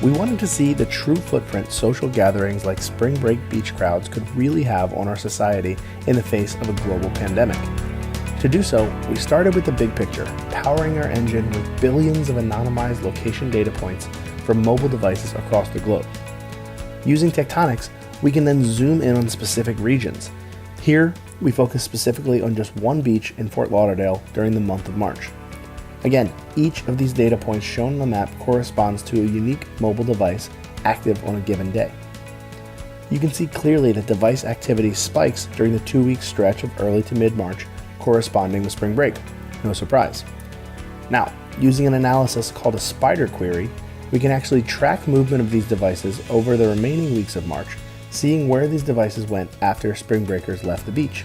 We wanted to see the true footprint social gatherings like spring break beach crowds could really have on our society in the face of a global pandemic. To do so, we started with the big picture, powering our engine with billions of anonymized location data points from mobile devices across the globe. Using tectonics, we can then zoom in on specific regions. Here, we focus specifically on just one beach in Fort Lauderdale during the month of March. Again, each of these data points shown on the map corresponds to a unique mobile device active on a given day. You can see clearly that device activity spikes during the 2-week stretch of early to mid-March corresponding with spring break. No surprise. Now, using an analysis called a spider query, we can actually track movement of these devices over the remaining weeks of March, seeing where these devices went after spring breakers left the beach.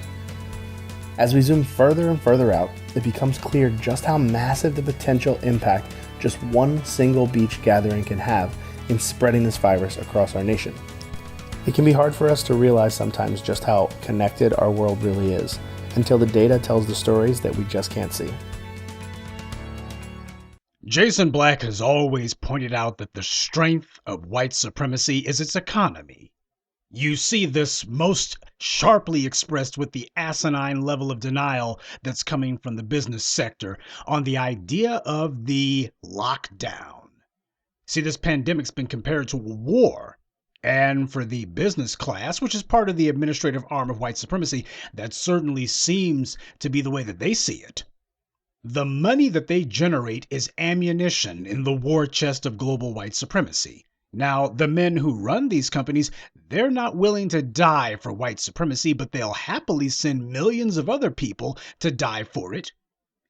As we zoom further and further out, it becomes clear just how massive the potential impact just one single beach gathering can have in spreading this virus across our nation. It can be hard for us to realize sometimes just how connected our world really is, until the data tells the stories that we just can't see. Jason Black has always pointed out that the strength of white supremacy is its economy. You see this most sharply expressed with the asinine level of denial that's coming from the business sector on the idea of the lockdown. See, this pandemic's been compared to a war. And for the business class, which is part of the administrative arm of white supremacy, that certainly seems to be the way that they see it. The money that they generate is ammunition in the war chest of global white supremacy. Now, the men who run these companies, they're not willing to die for white supremacy, but they'll happily send millions of other people to die for it.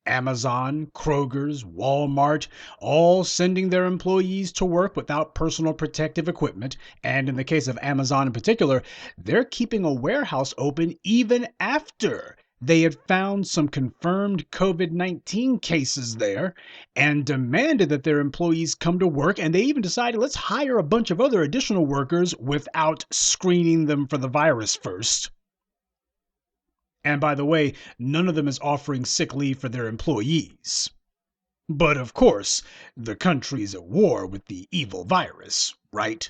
Amazon, Kroger's, Walmart, all sending their employees to work without personal protective equipment. And in the case of Amazon in particular, they're keeping a warehouse open even after they had found some confirmed COVID-19 cases there and demanded that their employees come to work. And they even decided, let's hire a bunch of other additional workers without screening them for the virus first. And by the way, none of them is offering sick leave for their employees. But of course, the country's at war with the evil virus, right?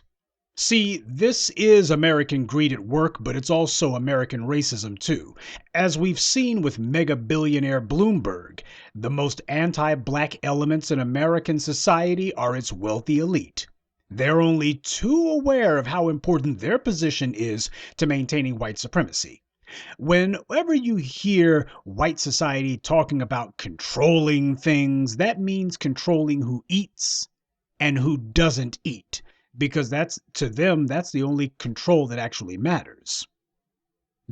See, this is American greed at work, but it's also American racism too. As we've seen with mega billionaire Bloomberg, the most anti-black elements in American society are its wealthy elite. They're only too aware of how important their position is to maintaining white supremacy. Whenever you hear white society talking about controlling things, that means controlling who eats and who doesn't eat. Because to them, that's the only control that actually matters.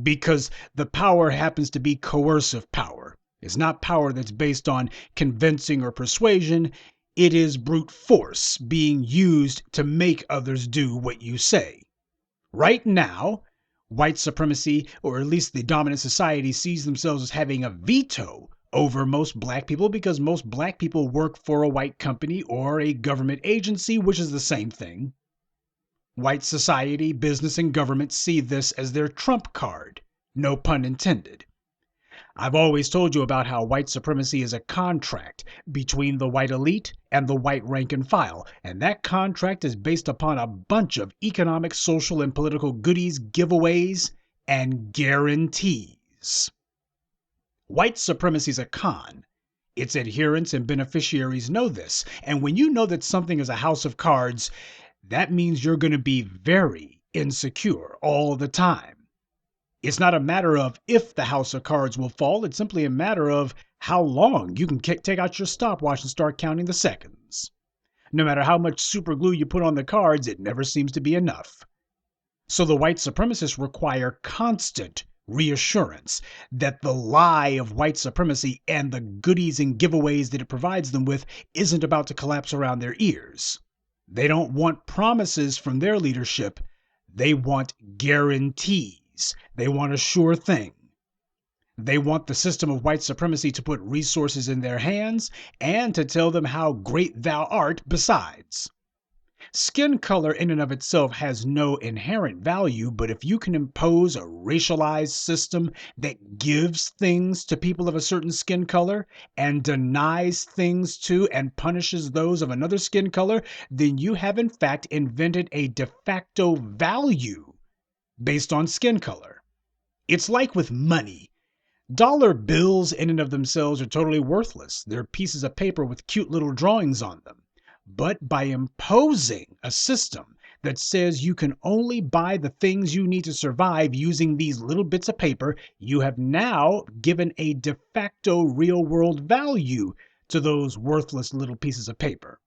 Because the power happens to be coercive power. It's not power that's based on convincing or persuasion. It is brute force being used to make others do what you say. Right now, white supremacy, or at least the dominant society, sees themselves as having a veto over most black people because most black people work for a white company or a government agency, which is the same thing. White society, business, and government see this as their trump card. No pun intended. I've always told you about how white supremacy is a contract between the white elite and the white rank and file, and that contract is based upon a bunch of economic, social, and political goodies, giveaways, and guarantees. White supremacy is a con. Its adherents and beneficiaries know this, and when you know that something is a house of cards, that means you're going to be very insecure all the time. It's not a matter of if the house of cards will fall. It's simply a matter of how long you can take out your stopwatch and start counting the seconds. No matter how much super glue you put on the cards, it never seems to be enough. So the white supremacists require constant reassurance that the lie of white supremacy and the goodies and giveaways that it provides them with isn't about to collapse around their ears. They don't want promises from their leadership. They want guarantees. They want a sure thing. They want the system of white supremacy to put resources in their hands and to tell them how great thou art besides. Skin color in and of itself has no inherent value, but if you can impose a racialized system that gives things to people of a certain skin color and denies things to and punishes those of another skin color, then you have in fact invented a de facto value based on skin color. It's like with money. Dollar bills in and of themselves are totally worthless. They're pieces of paper with cute little drawings on them. But by imposing a system that says you can only buy the things you need to survive using these little bits of paper, you have now given a de facto real world value to those worthless little pieces of paper.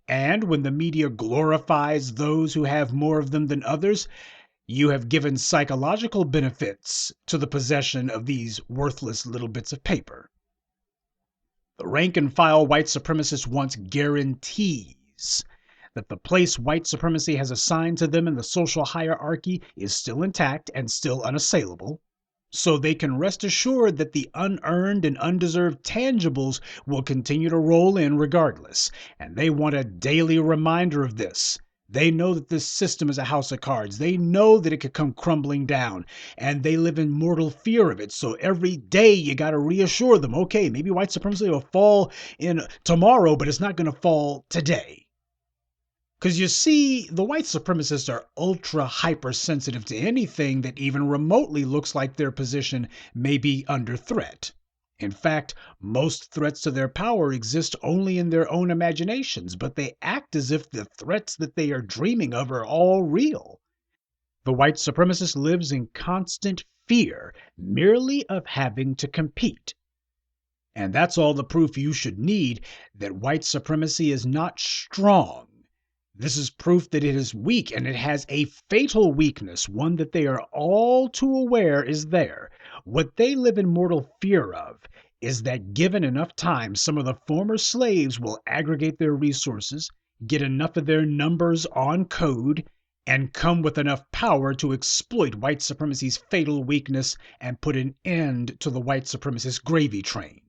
And when the media glorifies those who have more of them than others, you have given psychological benefits to the possession of these worthless little bits of paper. The rank and file white supremacist wants guarantees that the place white supremacy has assigned to them in the social hierarchy is still intact and still unassailable, so they can rest assured that the unearned and undeserved tangibles will continue to roll in regardless, and they want a daily reminder of this. They know that this system is a house of cards. They know that it could come crumbling down, and they live in mortal fear of it. So every day you got to reassure them, okay, maybe white supremacy will fall in tomorrow, but it's not going to fall today. Because you see, the white supremacists are ultra hypersensitive to anything that even remotely looks like their position may be under threat. In fact, most threats to their power exist only in their own imaginations, but they act as if the threats that they are dreaming of are all real. The white supremacist lives in constant fear merely of having to compete. And that's all the proof you should need that white supremacy is not strong. This is proof that it is weak, and it has a fatal weakness, one that they are all too aware is there. What they live in mortal fear of is that given enough time, some of the former slaves will aggregate their resources, get enough of their numbers on code, and come with enough power to exploit white supremacy's fatal weakness and put an end to the white supremacist gravy train.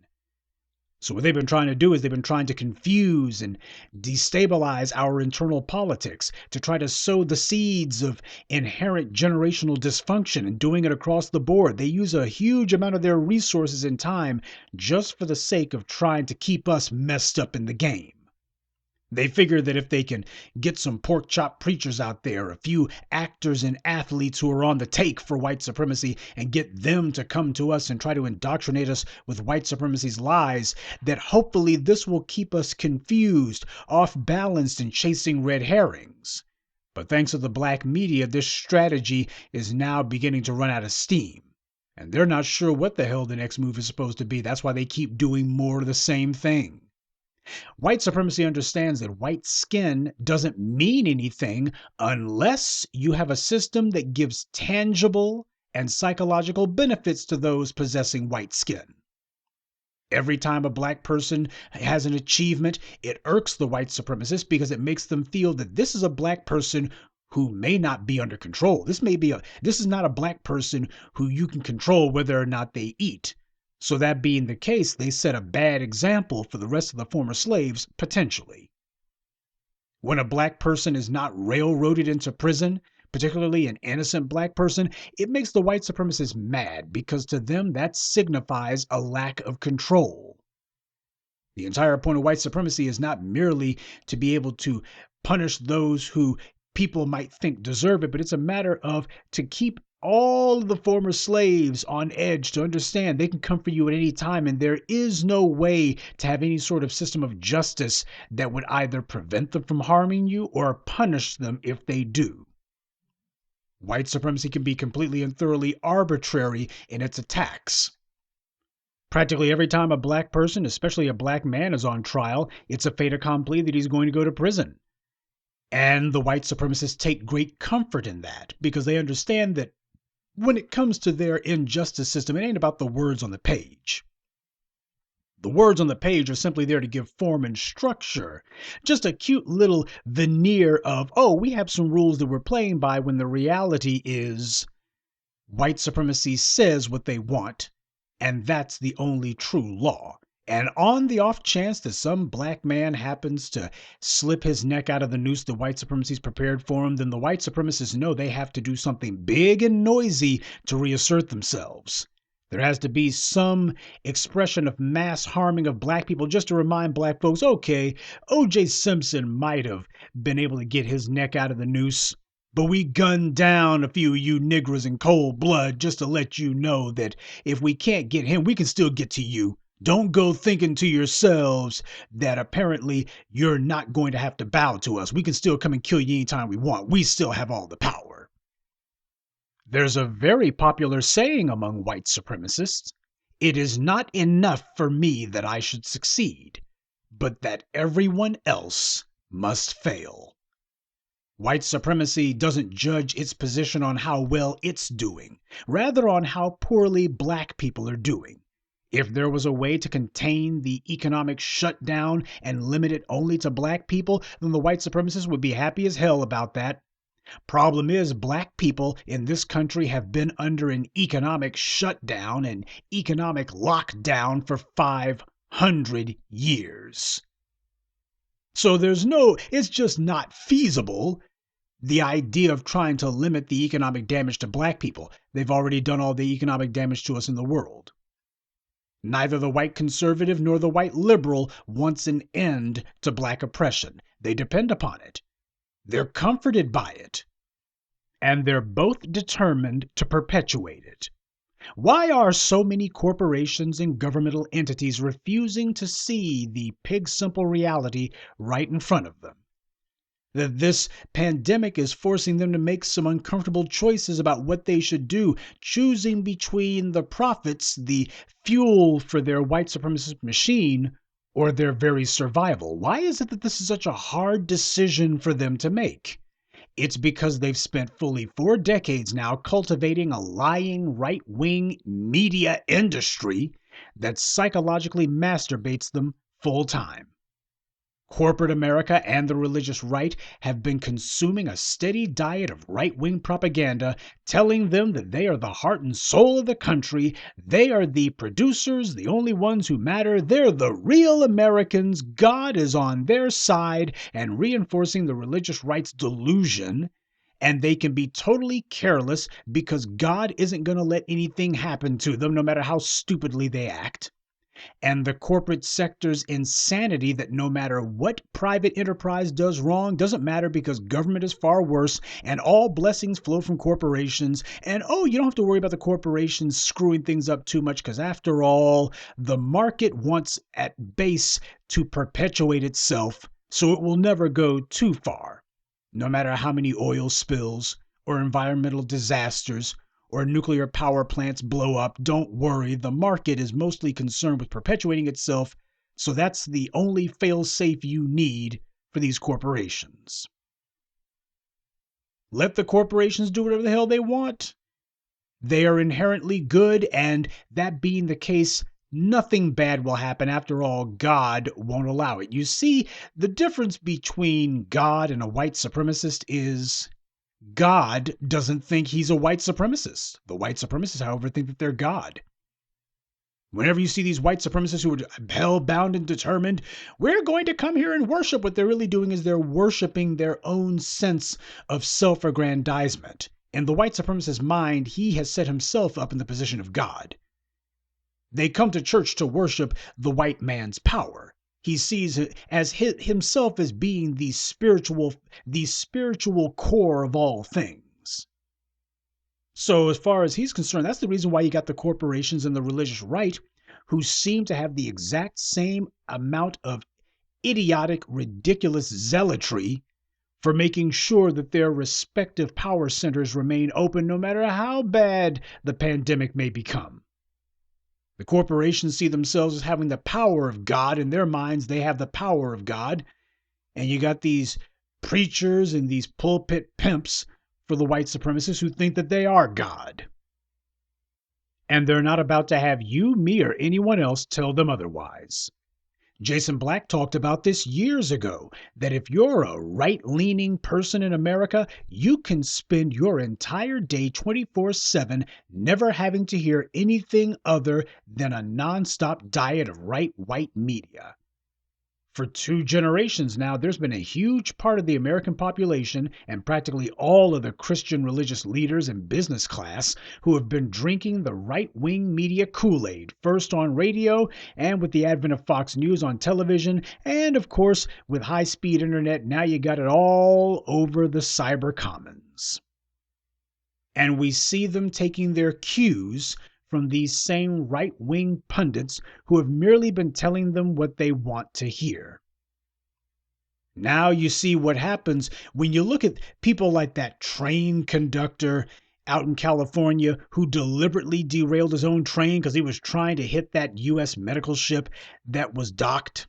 So what they've been trying to do is they've been trying to confuse and destabilize our internal politics, to try to sow the seeds of inherent generational dysfunction, and doing it across the board. They use a huge amount of their resources and time just for the sake of trying to keep us messed up in the game. They figure that if they can get some pork chop preachers out there, a few actors and athletes who are on the take for white supremacy, and get them to come to us and try to indoctrinate us with white supremacy's lies, that hopefully this will keep us confused, off balanced, and chasing red herrings. But thanks to the black media, this strategy is now beginning to run out of steam. And they're not sure what the hell the next move is supposed to be. That's why they keep doing more of the same thing. White supremacy understands that white skin doesn't mean anything unless you have a system that gives tangible and psychological benefits to those possessing white skin. Every time a black person has an achievement, it irks the white supremacists because it makes them feel that this is a black person who may not be under control. This is not a black person who you can control whether or not they eat. So that being the case, they set a bad example for the rest of the former slaves, potentially. When a black person is not railroaded into prison, particularly an innocent black person, it makes the white supremacists mad because to them that signifies a lack of control. The entire point of white supremacy is not merely to be able to punish those who people might think deserve it, but it's a matter of to keep all the former slaves on edge, to understand they can come for you at any time, and there is no way to have any sort of system of justice that would either prevent them from harming you or punish them if they do. White supremacy can be completely and thoroughly arbitrary in its attacks. Practically every time a black person, especially a black man, is on trial, it's a fait accompli that he's going to go to prison. And the white supremacists take great comfort in that because they understand that when it comes to their injustice system, it ain't about the words on the page. The words on the page are simply there to give form and structure. Just a cute little veneer of, oh, we have some rules that we're playing by, when the reality is white supremacy says what they want, and that's the only true law. And on the off chance that some black man happens to slip his neck out of the noose the white supremacy's prepared for him, then the white supremacists know they have to do something big and noisy to reassert themselves. There has to be some expression of mass harming of black people just to remind black folks, okay, O.J. Simpson might have been able to get his neck out of the noose, but we gunned down a few of you niggers in cold blood just to let you know that if we can't get him, we can still get to you. Don't go thinking to yourselves that apparently you're not going to have to bow to us. We can still come and kill you anytime we want. We still have all the power. There's a very popular saying among white supremacists: it is not enough for me that I should succeed, but that everyone else must fail. White supremacy doesn't judge its position on how well it's doing, rather on how poorly black people are doing. If there was a way to contain the economic shutdown and limit it only to black people, then the white supremacists would be happy as hell about that. Problem is, black people in this country have been under an economic shutdown and economic lockdown for 500 years. So it's just not feasible. The idea of trying to limit the economic damage to black people. They've already done all the economic damage to us in the world. Neither the white conservative nor the white liberal wants an end to black oppression. They depend upon it. They're comforted by it. And they're both determined to perpetuate it. Why are so many corporations and governmental entities refusing to see the pig-simple reality right in front of them? That this pandemic is forcing them to make some uncomfortable choices about what they should do, choosing between the profits, the fuel for their white supremacist machine, or their very survival. Why is it that this is such a hard decision for them to make? It's because they've spent fully 4 decades now cultivating a lying right-wing media industry that psychologically masturbates them full time. Corporate America and the religious right have been consuming a steady diet of right-wing propaganda, telling them that they are the heart and soul of the country, they are the producers, the only ones who matter, they're the real Americans, God is on their side, and reinforcing the religious right's delusion, and they can be totally careless because God isn't going to let anything happen to them, no matter how stupidly they act. And the corporate sector's insanity that no matter what private enterprise does wrong doesn't matter because government is far worse and all blessings flow from corporations. And you don't have to worry about the corporations screwing things up too much because after all, the market wants at base to perpetuate itself, so it will never go too far. No matter how many oil spills or environmental disasters or nuclear power plants blow up, don't worry, the market is mostly concerned with perpetuating itself, so that's the only fail-safe you need for these corporations. Let the corporations do whatever the hell they want. They are inherently good, and that being the case, nothing bad will happen. After all, God won't allow it. You see, the difference between God and a white supremacist is God doesn't think he's a white supremacist. The white supremacists, however, think that they're God. Whenever you see these white supremacists who are hell-bound and determined, we're going to come here and worship, what they're really doing is they're worshiping their own sense of self-aggrandizement. In the white supremacist's mind, he has set himself up in the position of God. They come to church to worship the white man's power. He sees it as himself as being the spiritual core of all things. So as far as he's concerned, that's the reason why you got the corporations and the religious right who seem to have the exact same amount of idiotic, ridiculous zealotry for making sure that their respective power centers remain open no matter how bad the pandemic may become. The corporations see themselves as having the power of God. In their minds, they have the power of God. And you got these preachers and these pulpit pimps for the white supremacists who think that they are God. And they're not about to have you, me, or anyone else tell them otherwise. Jason Black talked about this years ago, that if you're a right-leaning person in America, you can spend your entire day 24/7 never having to hear anything other than a nonstop diet of right white media. For 2 generations now, there's been a huge part of the American population and practically all of the Christian religious leaders and business class who have been drinking the right wing media Kool-Aid, first on radio and with the advent of Fox News on television, and of course, with high speed internet, now you got it all over the cyber commons. And we see them taking their cues from these same right-wing pundits who have merely been telling them what they want to hear. Now you see what happens when you look at people like that train conductor out in California who deliberately derailed his own train because he was trying to hit that U.S. medical ship that was docked.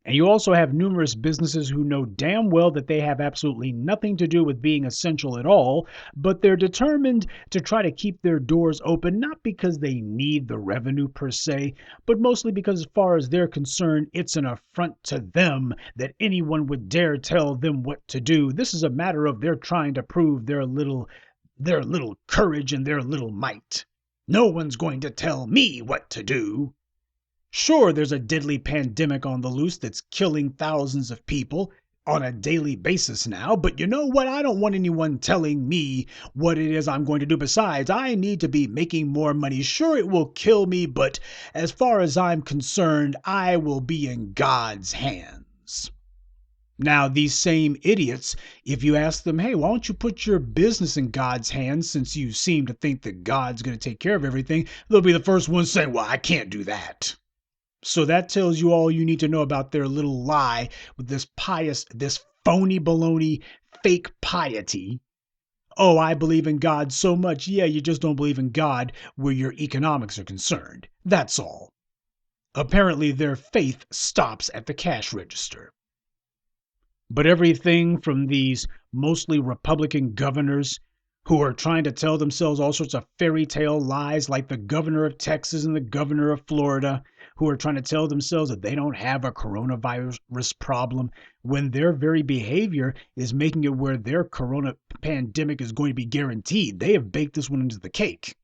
And you also have numerous businesses who know damn well that they have absolutely nothing to do with being essential at all, but they're determined to try to keep their doors open, not because they need the revenue per se, but mostly because as far as they're concerned, it's an affront to them that anyone would dare tell them what to do. This is a matter of they're trying to prove their little courage and their little might. No one's going to tell me what to do. Sure, there's a deadly pandemic on the loose that's killing thousands of people on a daily basis now, but you know what? I don't want anyone telling me what it is I'm going to do. Besides, I need to be making more money. Sure, it will kill me, but as far as I'm concerned, I will be in God's hands. Now, these same idiots, if you ask them, hey, why don't you put your business in God's hands since you seem to think that God's going to take care of everything, they'll be the first ones saying, well, I can't do that. So that tells you all you need to know about their little lie with this phony baloney, fake piety. Oh, I believe in God so much. Yeah, you just don't believe in God where your economics are concerned. That's all. Apparently, their faith stops at the cash register. But everything from these mostly Republican governors who are trying to tell themselves all sorts of fairy tale lies, like the governor of Texas and the governor of Florida, who are trying to tell themselves that they don't have a coronavirus problem when their very behavior is making it where their corona pandemic is going to be guaranteed. They have baked this one into the cake.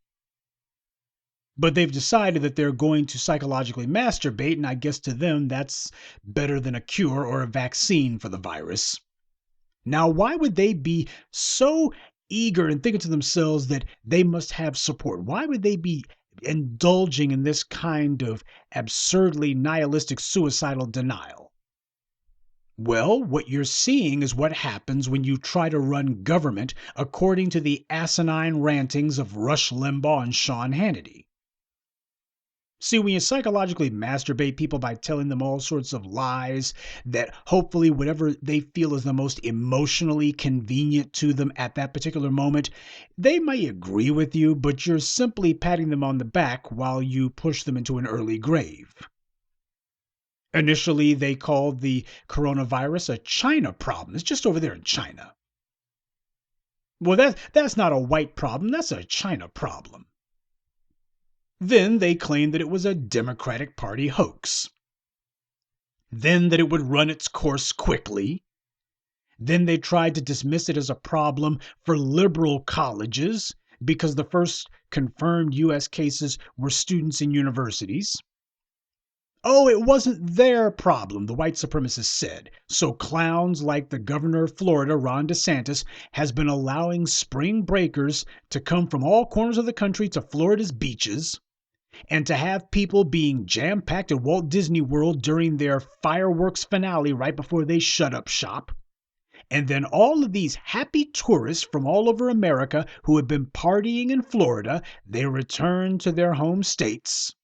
But they've decided that they're going to psychologically masturbate, and I guess to them that's better than a cure or a vaccine for the virus. Now, why would they be so eager and thinking to themselves that they must have support? Why would they be indulging in this kind of absurdly nihilistic suicidal denial? Well, what you're seeing is what happens when you try to run government according to the asinine rantings of Rush Limbaugh and Sean Hannity. See, when you psychologically masturbate people by telling them all sorts of lies that hopefully whatever they feel is the most emotionally convenient to them at that particular moment, they may agree with you, but you're simply patting them on the back while you push them into an early grave. Initially, they called the coronavirus a China problem. It's just over there in China. Well, that's not a white problem. That's a China problem. Then they claimed that it was a Democratic Party hoax. Then that it would run its course quickly. Then they tried to dismiss it as a problem for liberal colleges because the first confirmed U.S. cases were students in universities. Oh, it wasn't their problem, the white supremacists said. So clowns like the governor of Florida, Ron DeSantis, has been allowing spring breakers to come from all corners of the country to Florida's beaches, and to have people being jam-packed at Walt Disney World during their fireworks finale right before they shut up shop. And then all of these happy tourists from all over America who had been partying in Florida, they return to their home states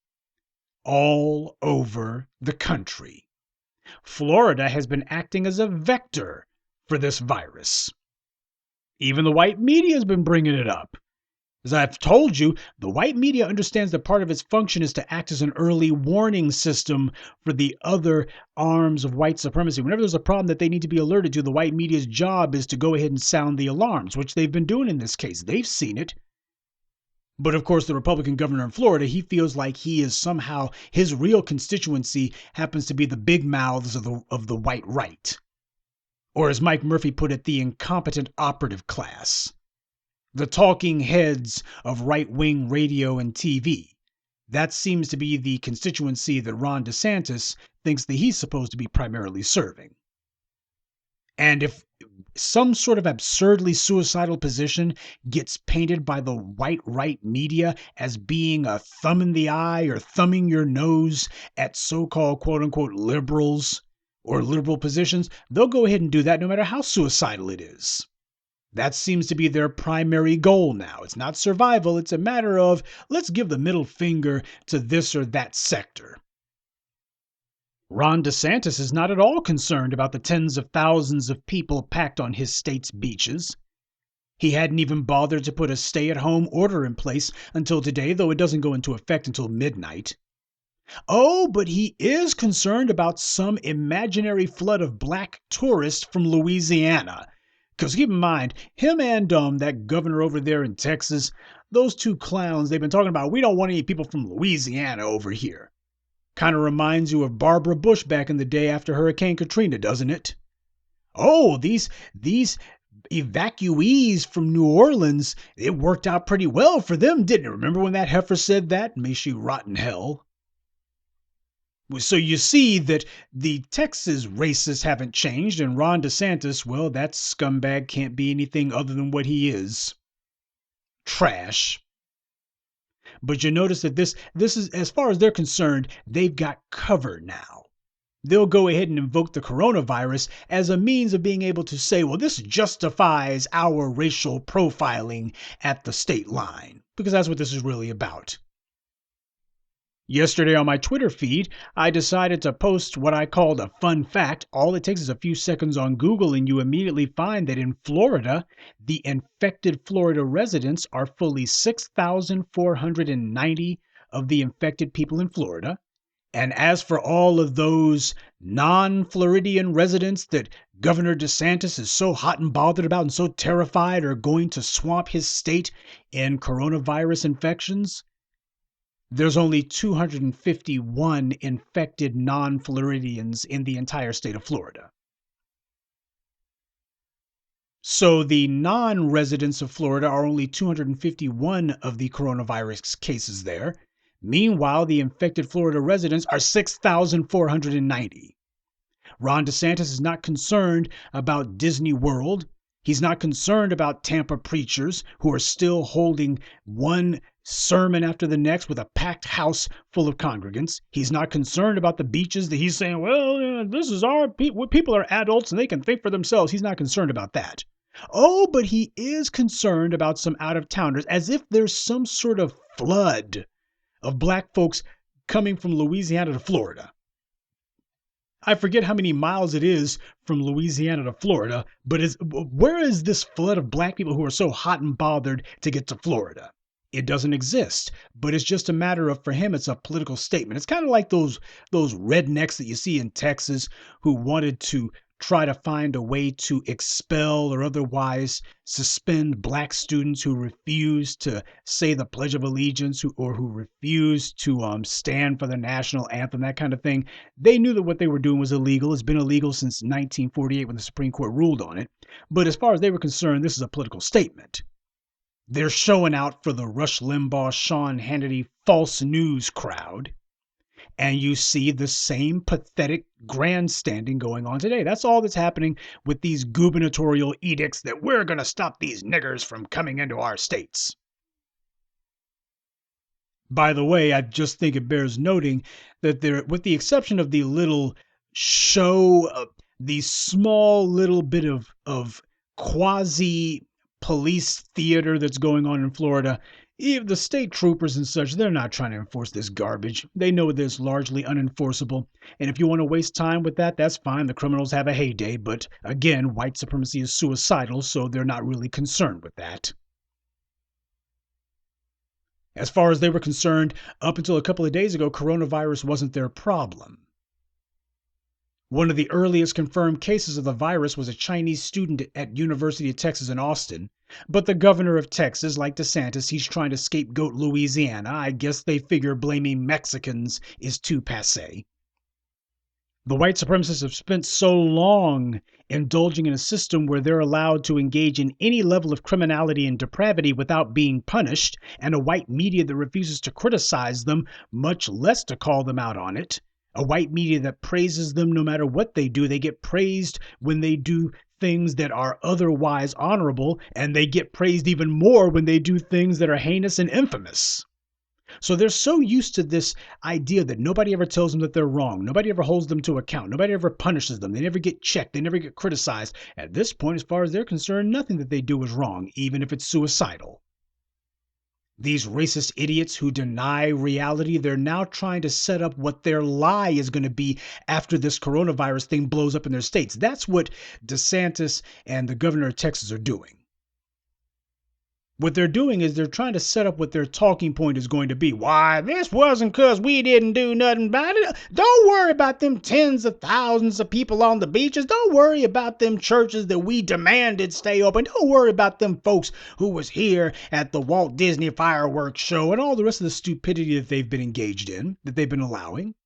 all over the country. Florida has been acting as a vector for this virus. Even the white media has been bringing it up. As I've told you, the white media understands that part of its function is to act as an early warning system for the other arms of white supremacy. Whenever there's a problem that they need to be alerted to, the white media's job is to go ahead and sound the alarms, which they've been doing in this case. They've seen it. But of course, the Republican governor in Florida, he feels like he is somehow, his real constituency happens to be the big mouths of the white right. Or as Mike Murphy put it, the incompetent operative class. The talking heads of right-wing radio and TV. That seems to be the constituency that Ron DeSantis thinks that he's supposed to be primarily serving. And if some sort of absurdly suicidal position gets painted by the white right media as being a thumb in the eye or thumbing your nose at so-called quote-unquote liberals or liberal positions, they'll go ahead and do that no matter how suicidal it is. That seems to be their primary goal now. It's not survival. It's a matter of let's give the middle finger to this or that sector. Ron DeSantis is not at all concerned about the tens of thousands of people packed on his state's beaches. He hadn't even bothered to put a stay-at-home order in place until today, though it doesn't go into effect until midnight. Oh, but he is concerned about some imaginary flood of black tourists from Louisiana. Because keep in mind, him and that governor over there in Texas, those two clowns, they've been talking about, we don't want any people from Louisiana over here. Kind of reminds you of Barbara Bush back in the day after Hurricane Katrina, doesn't it? Oh, these evacuees from New Orleans, it worked out pretty well for them, didn't it? Remember when that heifer said that? May she rot in hell. So you see that the Texas racists haven't changed, and Ron DeSantis, well, that scumbag can't be anything other than what he is. Trash. But you notice that this is, as far as they're concerned, they've got cover now. They'll go ahead and invoke the coronavirus as a means of being able to say, well, this justifies our racial profiling at the state line, because that's what this is really about. Yesterday on my Twitter feed, I decided to post what I called a fun fact. All it takes is a few seconds on Google and you immediately find that in Florida, the infected Florida residents are fully 6,490 of the infected people in Florida. And as for all of those non-Floridian residents that Governor DeSantis is so hot and bothered about and so terrified are going to swamp his state in coronavirus infections, there's only 251 infected non-Floridians in the entire state of Florida. So the non-residents of Florida are only 251 of the coronavirus cases there. Meanwhile, the infected Florida residents are 6,490. Ron DeSantis is not concerned about Disney World. He's not concerned about Tampa preachers who are still holding one sermon after the next with a packed house full of congregants. He's not concerned about the beaches that he's saying, well, this is our people are adults and they can think for themselves. He's not concerned about that. Oh, but he is concerned about some out-of-towners, as if there's some sort of flood of black folks coming from Louisiana to Florida. I forget how many miles it is from Louisiana to Florida, but where is this flood of black people who are so hot and bothered to get to Florida? It doesn't exist, but it's just a matter of, for him, it's a political statement. It's kind of like those rednecks that you see in Texas who wanted to try to find a way to expel or otherwise suspend black students who refuse to say the Pledge of Allegiance or who refuse to stand for the national anthem, that kind of thing. They knew that what they were doing was illegal. It's been illegal since 1948 when the Supreme Court ruled on it. But as far as they were concerned, this is a political statement. They're showing out for the Rush Limbaugh, Sean Hannity false news crowd. And you see the same pathetic grandstanding going on today. That's all that's happening with these gubernatorial edicts that we're going to stop these niggers from coming into our states. By the way, I just think it bears noting that there, with the exception of the little show, the small little bit of quasi police theater that's going on in Florida, even the state troopers and such, they're not trying to enforce this garbage. They know that it's largely unenforceable. And if you want to waste time with that, that's fine. The criminals have a heyday. But again, white supremacy is suicidal, so they're not really concerned with that. As far as they were concerned, up until a couple of days ago, coronavirus wasn't their problem. One of the earliest confirmed cases of the virus was a Chinese student at University of Texas in Austin. But the governor of Texas, like DeSantis, he's trying to scapegoat Louisiana. I guess they figure blaming Mexicans is too passé. The white supremacists have spent so long indulging in a system where they're allowed to engage in any level of criminality and depravity without being punished, and a white media that refuses to criticize them, much less to call them out on it. A white media that praises them no matter what they do. They get praised when they do things that are otherwise honorable, and they get praised even more when they do things that are heinous and infamous. So they're so used to this idea that nobody ever tells them that they're wrong. Nobody ever holds them to account. Nobody ever punishes them. They never get checked. They never get criticized. At this point, as far as they're concerned, nothing that they do is wrong, even if it's suicidal. These racist idiots who deny reality, they're now trying to set up what their lie is going to be after this coronavirus thing blows up in their states. That's what DeSantis and the governor of Texas are doing. What they're doing is they're trying to set up what their talking point is going to be. Why, this wasn't because we didn't do nothing about it. Don't worry about them tens of thousands of people on the beaches. Don't worry about them churches that we demanded stay open. Don't worry about them folks who was here at the Walt Disney fireworks show and all the rest of the stupidity that they've been engaged in, that they've been allowing.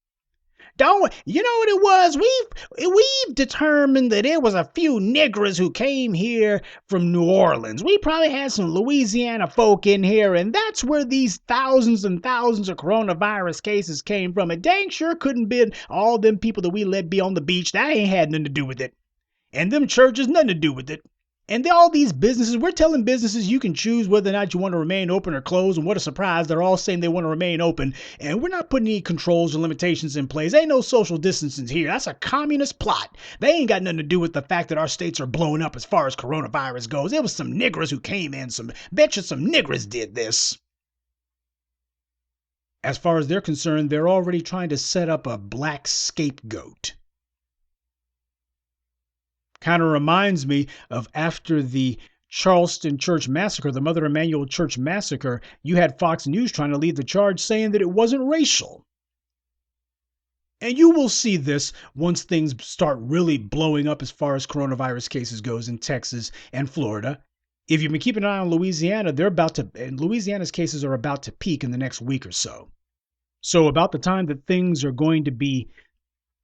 You know what it was? We've determined that it was a few niggers who came here from New Orleans. We probably had some Louisiana folk in here, and that's where these thousands and thousands of coronavirus cases came from. It dang sure couldn't been all them people that we let be on the beach. That ain't had nothing to do with it. And them churches, nothing to do with it. And all these businesses, we're telling businesses you can choose whether or not you want to remain open or close. And what a surprise, they're all saying they want to remain open. And we're not putting any controls or limitations in place. Ain't no social distancing here. That's a communist plot. They ain't got nothing to do with the fact that our states are blowing up as far as coronavirus goes. It was some niggers who came in. Betcha some niggers did this. As far as they're concerned, they're already trying to set up a black scapegoat. Kind of reminds me of after the Charleston Church Massacre, the Mother Emanuel Church Massacre, you had Fox News trying to lead the charge saying that it wasn't racial. And you will see this once things start really blowing up as far as coronavirus cases goes in Texas and Florida. If you've been keeping an eye on Louisiana, Louisiana's cases are about to peak in the next week or so. So about the time that things are going to be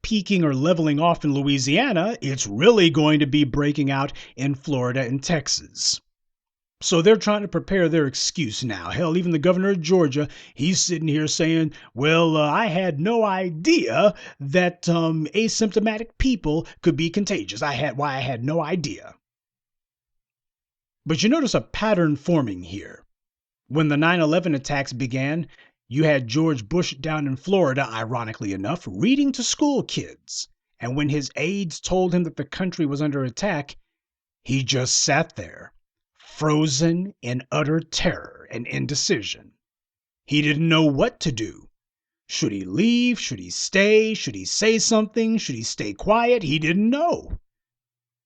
peaking or leveling off in Louisiana, it's really going to be breaking out in Florida and Texas. So they're trying to prepare their excuse now. Hell, even the governor of Georgia, he's sitting here saying, well, I had no idea that asymptomatic people could be contagious. I had no idea. But you notice a pattern forming here. When the 9/11 attacks began, you had George Bush down in Florida, ironically enough, reading to school kids. And when his aides told him that the country was under attack, he just sat there, frozen in utter terror and indecision. He didn't know what to do. Should he leave? Should he stay? Should he say something? Should he stay quiet? He didn't know.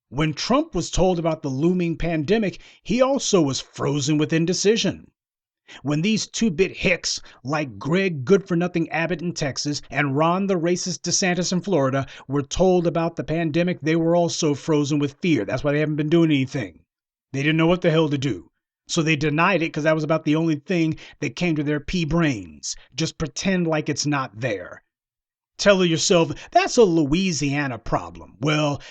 When Trump was told about the looming pandemic, he also was frozen with indecision. When these two-bit hicks like Greg Good-for-Nothing Abbott in Texas and Ron the racist DeSantis in Florida were told about the pandemic, they were also frozen with fear. That's why they haven't been doing anything. They didn't know what the hell to do. So they denied it because that was about the only thing that came to their pea brains. Just pretend like it's not there. Tell yourself, that's a Louisiana problem. Before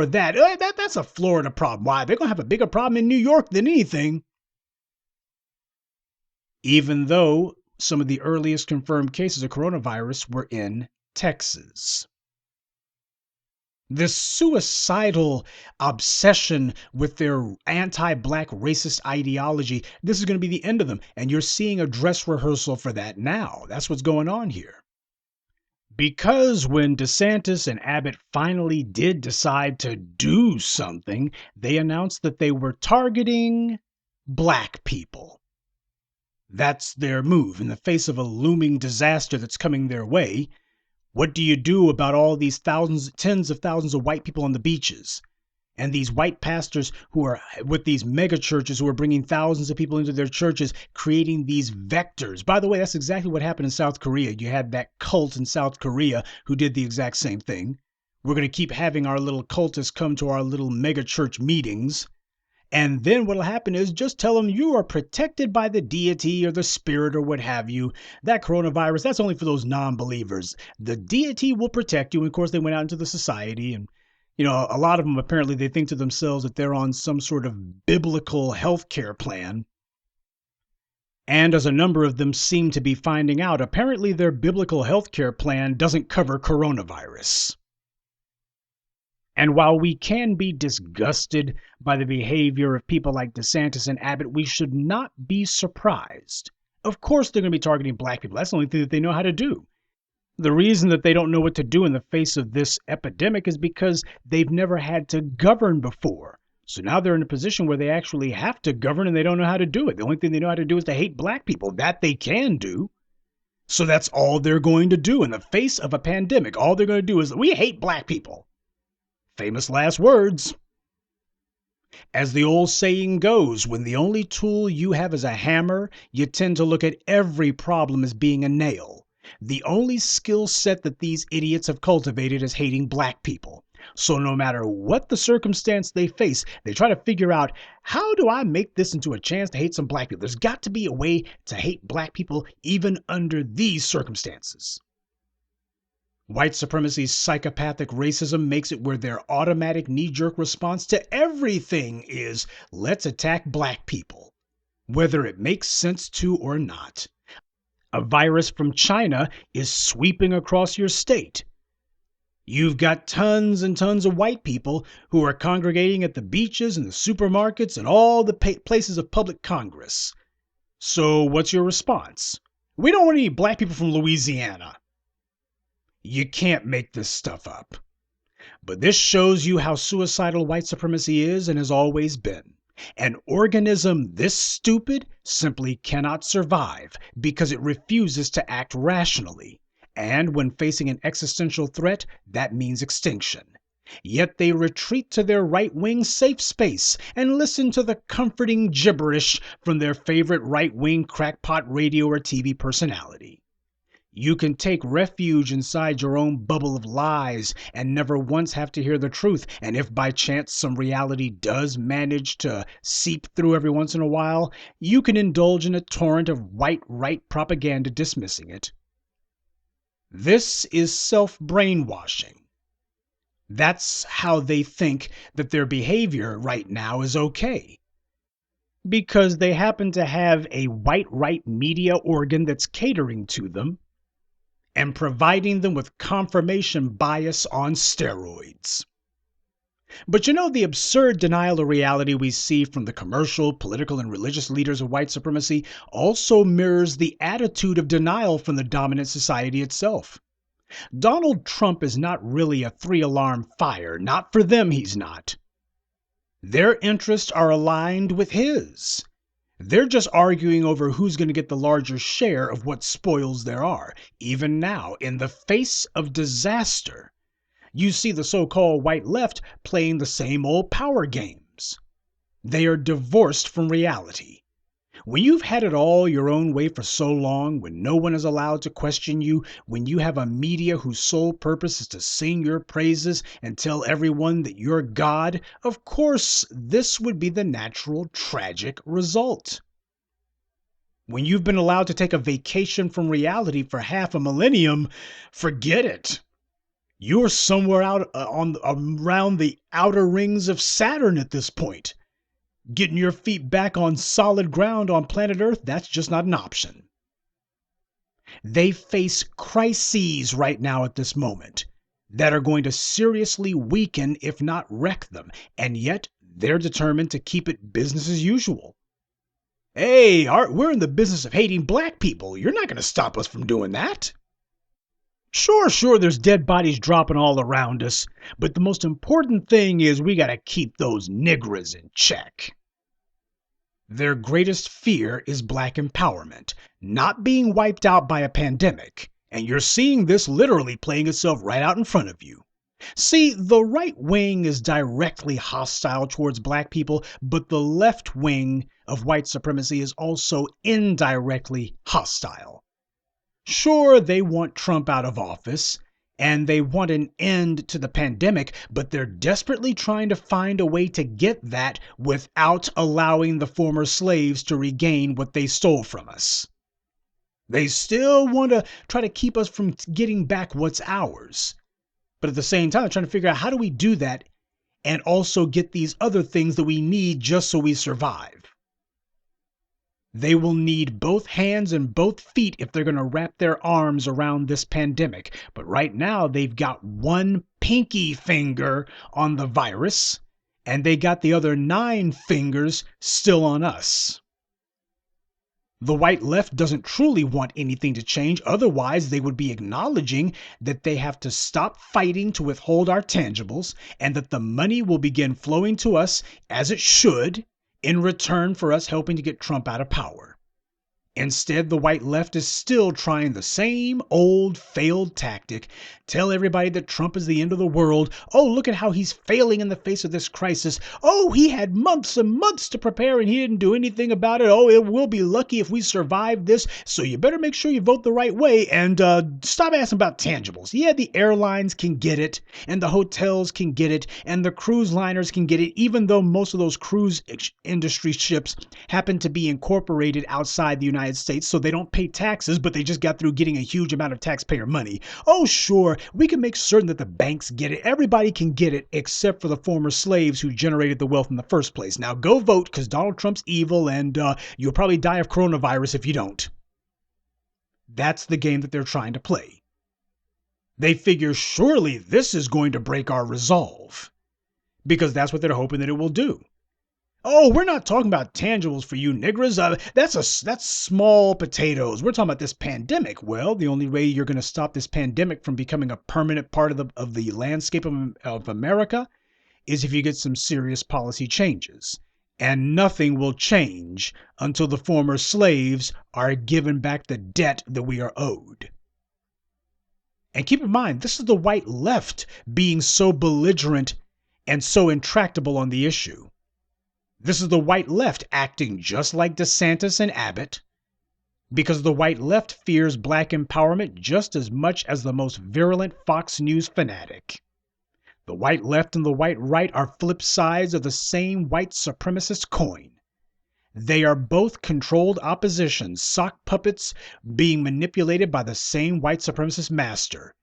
that, that's a Florida problem. Why? They're going to have a bigger problem in New York than anything. Even though some of the earliest confirmed cases of coronavirus were in Texas. This suicidal obsession with their anti-black racist ideology, this is going to be the end of them. And you're seeing a dress rehearsal for that now. That's what's going on here. Because when DeSantis and Abbott finally did decide to do something, they announced that they were targeting black people. That's their move in the face of a looming disaster that's coming their way. What do you do about all these tens of thousands of white people on the beaches? And these white pastors who are with these mega churches who are bringing thousands of people into their churches, creating these vectors. By the way, that's exactly what happened in South Korea. You had that cult in South Korea who did the exact same thing. We're going to keep having our little cultists come to our little mega church meetings. And then what'll happen is just tell them you are protected by the deity or the spirit or what have you. That coronavirus, that's only for those non-believers. The deity will protect you. And of course, they went out into the society and a lot of them apparently they think to themselves that they're on some sort of biblical healthcare plan. And as a number of them seem to be finding out, apparently their biblical healthcare plan doesn't cover coronavirus. And while we can be disgusted by the behavior of people like DeSantis and Abbott, we should not be surprised. Of course, they're going to be targeting black people. That's the only thing that they know how to do. The reason that they don't know what to do in the face of this epidemic is because they've never had to govern before. So now they're in a position where they actually have to govern and they don't know how to do it. The only thing they know how to do is to hate black people. That they can do. So that's all they're going to do in the face of a pandemic. All they're going to do is, we hate black people. Famous last words. As the old saying goes, when the only tool you have is a hammer, you tend to look at every problem as being a nail. The only skill set that these idiots have cultivated is hating black people. So no matter what the circumstance they face, they try to figure out, how do I make this into a chance to hate some black people? There's got to be a way to hate black people even under these circumstances. White supremacy's psychopathic racism makes it where their automatic knee-jerk response to everything is, let's attack black people, whether it makes sense to or not. A virus from China is sweeping across your state. You've got tons and tons of white people who are congregating at the beaches and the supermarkets and all the places of public congress. So what's your response? We don't want any black people from Louisiana. You can't make this stuff up. But this shows you how suicidal white supremacy is and has always been. An organism this stupid simply cannot survive because it refuses to act rationally. And when facing an existential threat, that means extinction. Yet they retreat to their right-wing safe space and listen to the comforting gibberish from their favorite right-wing crackpot radio or TV personality. You can take refuge inside your own bubble of lies and never once have to hear the truth. And if by chance some reality does manage to seep through every once in a while, you can indulge in a torrent of white right propaganda dismissing it. This is self-brainwashing. That's how they think that their behavior right now is okay. Because they happen to have a white right media organ that's catering to them and providing them with confirmation bias on steroids. But the absurd denial of reality we see from the commercial, political, and religious leaders of white supremacy also mirrors the attitude of denial from the dominant society itself. Donald Trump is not really a three-alarm fire. Not for them, he's not. Their interests are aligned with his. They're just arguing over who's going to get the larger share of what spoils there are. Even now, in the face of disaster, you see the so-called white left playing the same old power games. They are divorced from reality. When you've had it all your own way for so long, when no one is allowed to question you, when you have a media whose sole purpose is to sing your praises and tell everyone that you're God, of course, this would be the natural, tragic result. When you've been allowed to take a vacation from reality for half a millennium, forget it. You're somewhere out around the outer rings of Saturn at this point. Getting your feet back on solid ground on planet Earth, that's just not an option. They face crises right now at this moment that are going to seriously weaken, if not wreck them, and yet they're determined to keep it business as usual. Hey, we're in the business of hating black people. You're not going to stop us from doing that. Sure, there's dead bodies dropping all around us, but the most important thing is we got to keep those niggers in check. Their greatest fear is black empowerment, not being wiped out by a pandemic, and you're seeing this literally playing itself right out in front of you. See, the right wing is directly hostile towards black people, but the left wing of white supremacy is also indirectly hostile. Sure, they want Trump out of office and they want an end to the pandemic, but they're desperately trying to find a way to get that without allowing the former slaves to regain what they stole from us. They still want to try to keep us from getting back what's ours. But at the same time, they're trying to figure out how do we do that and also get these other things that we need just so we survive. They will need both hands and both feet if they're going to wrap their arms around this pandemic. But right now, they've got one pinky finger on the virus, and they got the other 9 fingers still on us. The white left doesn't truly want anything to change. Otherwise, they would be acknowledging that they have to stop fighting to withhold our tangibles and that the money will begin flowing to us as it should in return for us helping to get Trump out of power. Instead, the white left is still trying the same old failed tactic. Tell everybody that Trump is the end of the world. Oh, look at how he's failing in the face of this crisis. Oh, he had months and months to prepare and he didn't do anything about it. Oh, we'll be lucky if we survive this. So you better make sure you vote the right way and stop asking about tangibles. Yeah, the airlines can get it and the hotels can get it and the cruise liners can get it, even though most of those cruise industry ships happen to be incorporated outside the United States, so they don't pay taxes, but they just got through getting a huge amount of taxpayer money. Oh, sure, we can make certain that the banks get it. Everybody can get it except for the former slaves who generated the wealth in the first place. Now go vote because Donald Trump's evil and you'll probably die of coronavirus if you don't. That's the game that they're trying to play. They figure surely this is going to break our resolve because that's what they're hoping that it will do. Oh, we're not talking about tangibles for you niggers. That's small potatoes. We're talking about this pandemic. Well, the only way you're going to stop this pandemic from becoming a permanent part of the landscape of America is if you get some serious policy changes. And nothing will change until the former slaves are given back the debt that we are owed. And keep in mind, this is the white left being so belligerent and so intractable on the issue. This is the white left acting just like DeSantis and Abbott, because the white left fears black empowerment just as much as the most virulent Fox News fanatic. The white left and the white right are flip sides of the same white supremacist coin. They are both controlled opposition, sock puppets being manipulated by the same white supremacist master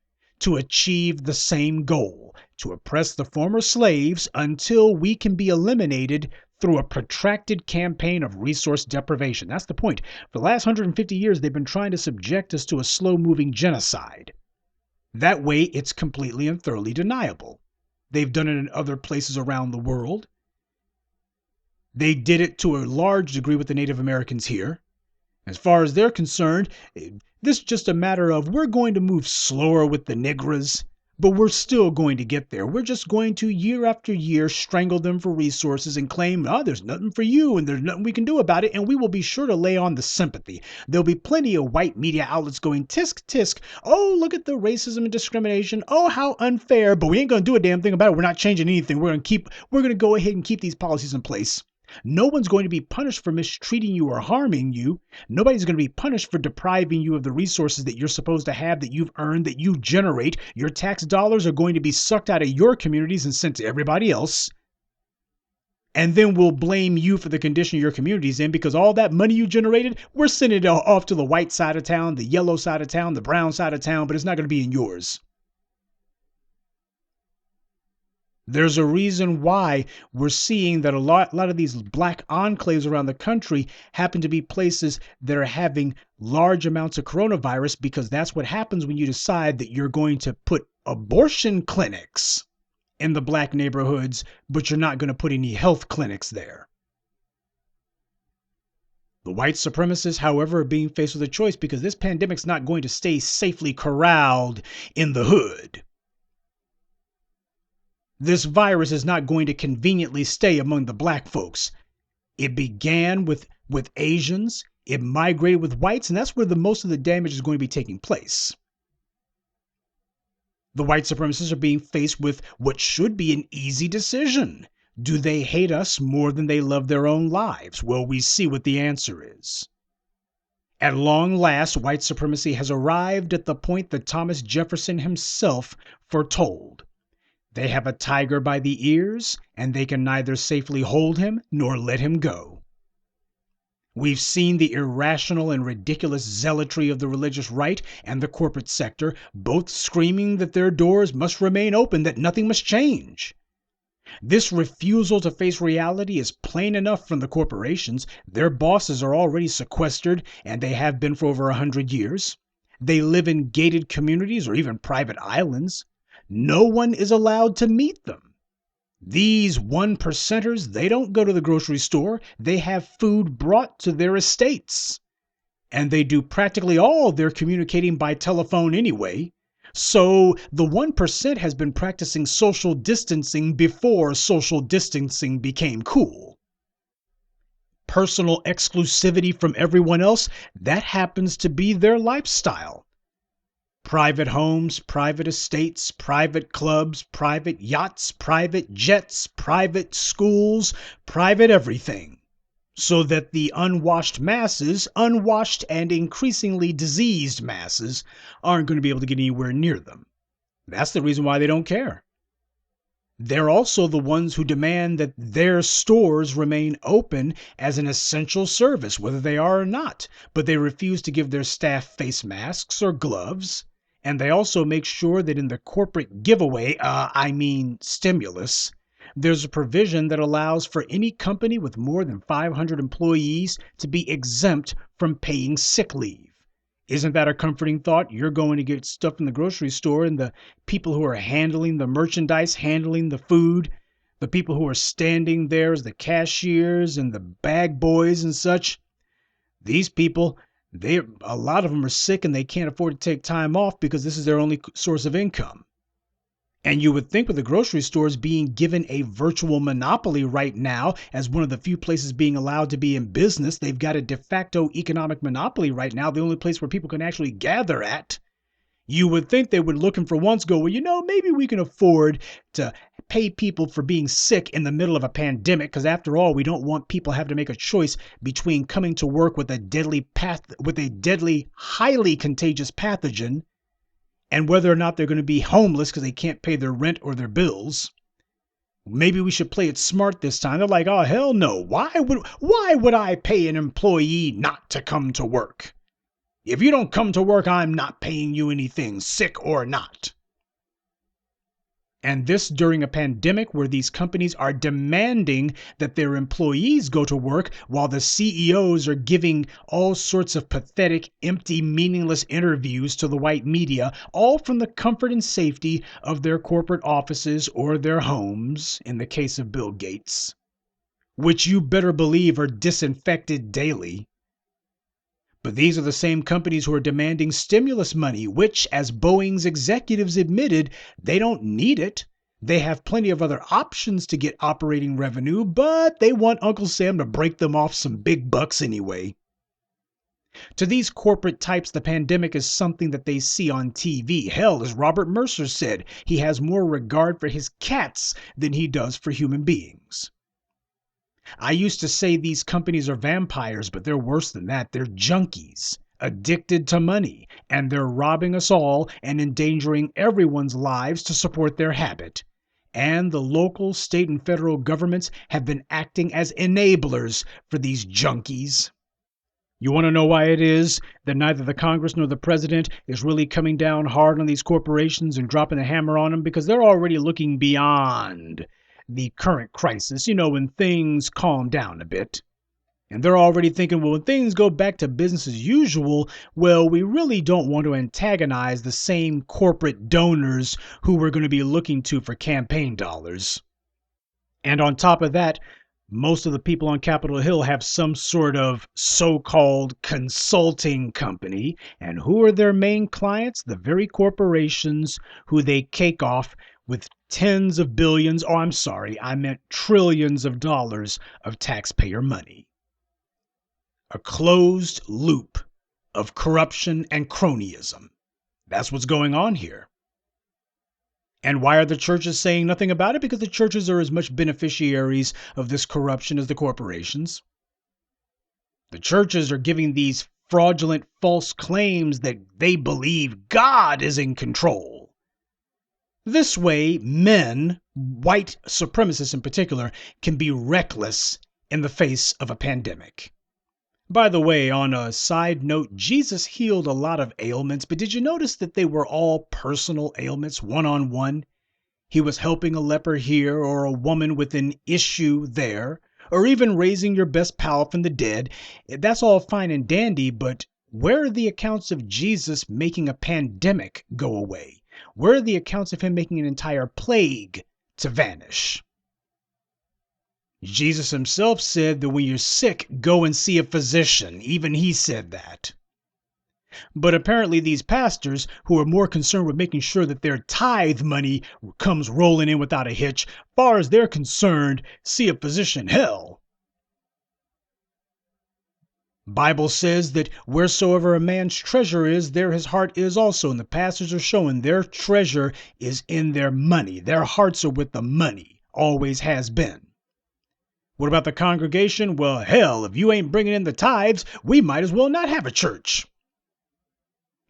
to achieve the same goal, to oppress the former slaves until we can be eliminated through a protracted campaign of resource deprivation. That's the point. For the last 150 years, they've been trying to subject us to a slow-moving genocide. That way, it's completely and thoroughly deniable. They've done it in other places around the world. They did it to a large degree with the Native Americans here. As far as they're concerned, this is just a matter of we're going to move slower with the Negras, but we're still going to get there. We're just going to, year after year, strangle them for resources and claim, oh, there's nothing for you and there's nothing we can do about it. And we will be sure to lay on the sympathy. There'll be plenty of white media outlets going, tisk, tisk. Oh, look at the racism and discrimination. Oh, how unfair. But we ain't going to do a damn thing about it. We're not changing anything. We're going to go ahead and keep these policies in place. No one's going to be punished for mistreating you or harming you. Nobody's going to be punished for depriving you of the resources that you're supposed to have, that you've earned, that you generate. Your tax dollars are going to be sucked out of your communities and sent to everybody else. And then we'll blame you for the condition your community's in because all that money you generated, we're sending it off to the white side of town, the yellow side of town, the brown side of town, but it's not going to be in yours. There's a reason why we're seeing that a lot of these black enclaves around the country happen to be places that are having large amounts of coronavirus, because that's what happens when you decide that you're going to put abortion clinics in the black neighborhoods, but you're not going to put any health clinics there. The white supremacists, however, are being faced with a choice because this pandemic's not going to stay safely corralled in the hood. This virus is not going to conveniently stay among the black folks. It began with Asians, it migrated with whites, and that's where most of the damage is going to be taking place. The white supremacists are being faced with what should be an easy decision. Do they hate us more than they love their own lives? Well, we see what the answer is. At long last, white supremacy has arrived at the point that Thomas Jefferson himself foretold. They have a tiger by the ears, and they can neither safely hold him nor let him go. We've seen the irrational and ridiculous zealotry of the religious right and the corporate sector, both screaming that their doors must remain open, that nothing must change. This refusal to face reality is plain enough from the corporations. Their bosses are already sequestered, and they have been for over 100 years. They live in gated communities or even private islands. No one is allowed to meet them. These 1%ers, they don't go to the grocery store. They have food brought to their estates. And they do practically all their communicating by telephone anyway. So the 1% has been practicing social distancing before social distancing became cool. Personal exclusivity from everyone else, that happens to be their lifestyle. Private homes, private estates, private clubs, private yachts, private jets, private schools, private everything. So that the unwashed masses, unwashed and increasingly diseased masses, aren't going to be able to get anywhere near them. That's the reason why they don't care. They're also the ones who demand that their stores remain open as an essential service, whether they are or not, but they refuse to give their staff face masks or gloves. And they also make sure that in the corporate giveaway, stimulus, there's a provision that allows for any company with more than 500 employees to be exempt from paying sick leave. Isn't that a comforting thought? You're going to get stuff in the grocery store, and the people who are handling the merchandise, handling the food, the people who are standing there as the cashiers and the bag boys and such, these people, a lot of them are sick and they can't afford to take time off because this is their only source of income. And you would think with the grocery stores being given a virtual monopoly right now, as one of the few places being allowed to be in business, they've got a de facto economic monopoly right now, the only place where people can actually gather at. You would think they would look and for once go, well, maybe we can afford to pay people for being sick in the middle of a pandemic, because after all, we don't want people having to make a choice between coming to work with a deadly, highly contagious pathogen and whether or not they're going to be homeless because they can't pay their rent or their bills. Maybe we should play it smart this time. They're like, oh, hell no. Why would I pay an employee not to come to work? If you don't come to work, I'm not paying you anything, sick or not. And this during a pandemic where these companies are demanding that their employees go to work while the CEOs are giving all sorts of pathetic, empty, meaningless interviews to the white media, all from the comfort and safety of their corporate offices or their homes, in the case of Bill Gates, which you better believe are disinfected daily. But these are the same companies who are demanding stimulus money, which, as Boeing's executives admitted, they don't need it. They have plenty of other options to get operating revenue, but they want Uncle Sam to break them off some big bucks anyway. To these corporate types, the pandemic is something that they see on TV. Hell, as Robert Mercer said, he has more regard for his cats than he does for human beings. I used to say these companies are vampires, but they're worse than that. They're junkies, addicted to money, and they're robbing us all and endangering everyone's lives to support their habit. And the local, state, and federal governments have been acting as enablers for these junkies. You want to know why it is that neither the Congress nor the president is really coming down hard on these corporations and dropping the hammer on them? Because they're already looking beyond the current crisis, when things calm down a bit. And they're already thinking, well, when things go back to business as usual, well, we really don't want to antagonize the same corporate donors who we're going to be looking to for campaign dollars. And on top of that, most of the people on Capitol Hill have some sort of so-called consulting company. And who are their main clients? The very corporations who they cake off with tens of billions, I meant trillions of dollars of taxpayer money. A closed loop of corruption and cronyism. That's what's going on here. And why are the churches saying nothing about it? Because the churches are as much beneficiaries of this corruption as the corporations. The churches are giving these fraudulent false claims that they believe God is in control. This way, men, white supremacists in particular, can be reckless in the face of a pandemic. By the way, on a side note, Jesus healed a lot of ailments, but did you notice that they were all personal ailments, one-on-one? He was helping a leper here or a woman with an issue there, or even raising your best pal from the dead. That's all fine and dandy, but where are the accounts of Jesus making a pandemic go away? Where are the accounts of him making an entire plague to vanish? Jesus himself said that when you're sick, go and see a physician. Even he said that. But apparently these pastors, who are more concerned with making sure that their tithe money comes rolling in without a hitch, far as they're concerned, see a physician, hell. Bible says that wheresoever a man's treasure is, there his heart is also. And the pastors are showing their treasure is in their money. Their hearts are with the money. Always has been. What about the congregation? Well, hell, if you ain't bringing in the tithes, we might as well not have a church.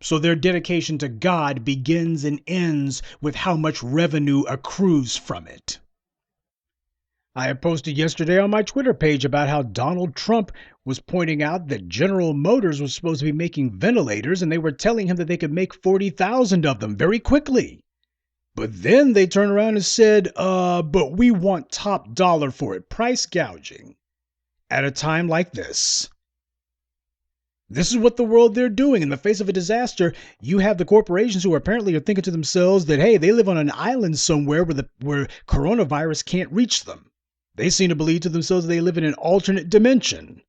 So their dedication to God begins and ends with how much revenue accrues from it. I had posted yesterday on my Twitter page about how Donald Trump was pointing out that General Motors was supposed to be making ventilators, and they were telling him that they could make 40,000 of them very quickly. But then they turned around and said, but we want top dollar for it, price gouging. At a time like this. This is what the world they're doing. In the face of a disaster, you have the corporations who apparently are thinking to themselves that, hey, they live on an island somewhere where coronavirus can't reach them. They seem to believe to themselves they live in an alternate dimension.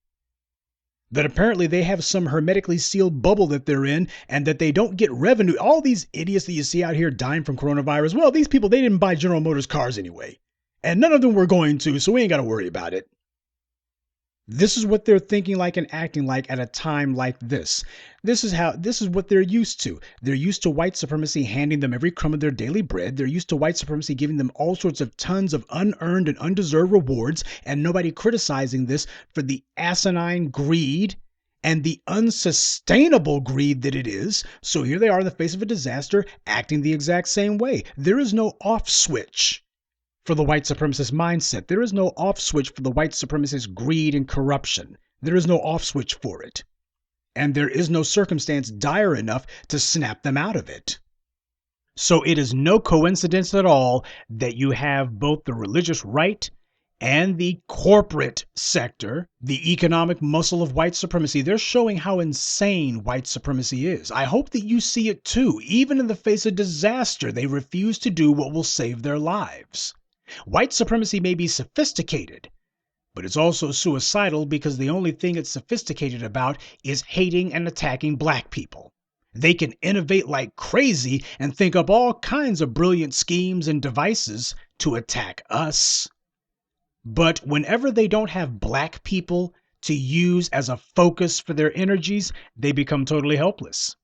That apparently they have some hermetically sealed bubble that they're in and that they don't get revenue. All these idiots that you see out here dying from coronavirus, well, these people, they didn't buy General Motors cars anyway. And none of them were going to, so we ain't got to worry about it. This is what they're thinking like and acting like at a time like this. This is what they're used to. They're used to white supremacy handing them every crumb of their daily bread. They're used to white supremacy giving them all sorts of tons of unearned and undeserved rewards, and nobody criticizing this for the asinine greed and the unsustainable greed that it is. So here they are in the face of a disaster, acting the exact same way. There is no off switch for the white supremacist mindset. There is no off switch for the white supremacist greed and corruption. There is no off switch for it. And there is no circumstance dire enough to snap them out of it. So it is no coincidence at all that you have both the religious right and the corporate sector, the economic muscle of white supremacy. They're showing how insane white supremacy is. I hope that you see it too. Even in the face of disaster, they refuse to do what will save their lives. White supremacy may be sophisticated, but it's also suicidal because the only thing it's sophisticated about is hating and attacking black people. They can innovate like crazy and think up all kinds of brilliant schemes and devices to attack us. But whenever they don't have black people to use as a focus for their energies, they become totally helpless.